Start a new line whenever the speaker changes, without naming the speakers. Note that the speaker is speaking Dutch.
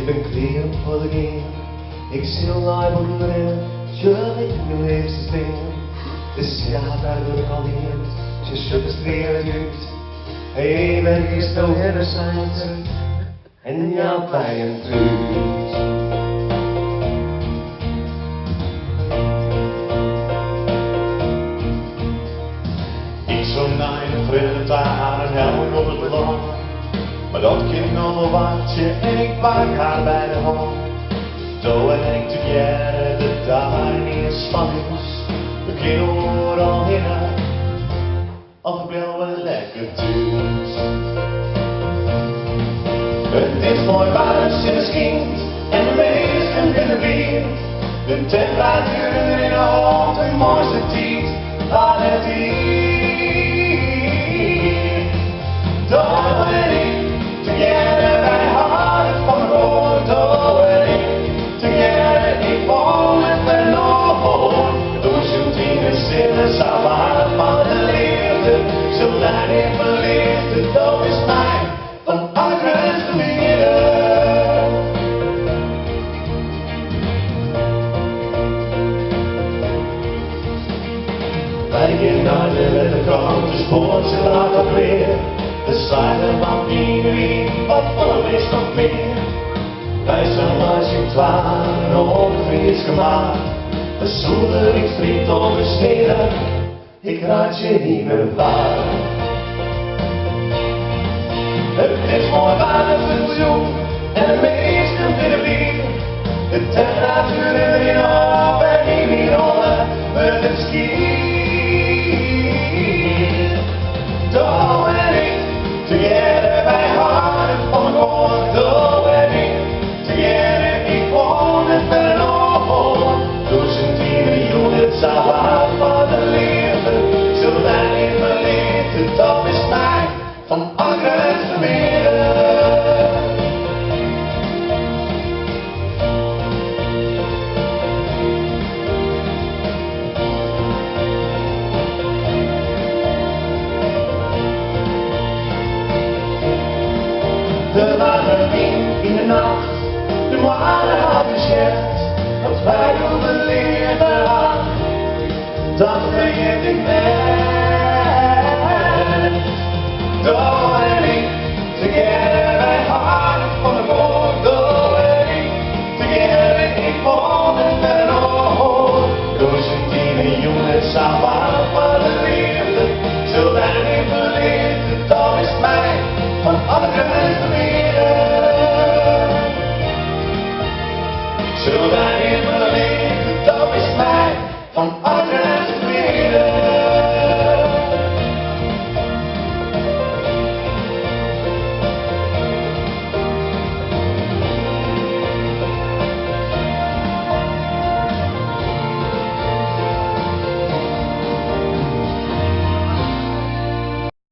Ik ben clear for the game. Ik zie online op de rem. Je weet je leefste dingen. Dus ja, daar wil ik al in. Je shut is creatief. Hey, ben je zo innocent. En jouw pijn truut.
Ik zo naar je vrienden daar en helm op het land. Maar dat kind nog wel waardje en ik pak haar bij de hand. Zo en ik together, de tiniest smiles. We kunnen al in of ik wil wel lekker thuis. Het is mooi buis in de kind en de meesten in de wind. De temperatuur in de hoofd, de mooiste tijd van het hier. Door en ik, together wij houden van de woord. Door en ik, together ik woon met mijn oor. Door zo'n tien zitten samen van de liefde. Zolang ik verliefd, de dood is mij van alle grootste liefde. Wij gaan naar de kant, de spoortje laat op weer. De sluiten van wie, wat vol is nog meer. Wij zijn magic 12 op de fiets gemaakt. De zoeler, ik strikt op de sneden, ik raad je niet meer waar. Het is mooi waar het miljoen en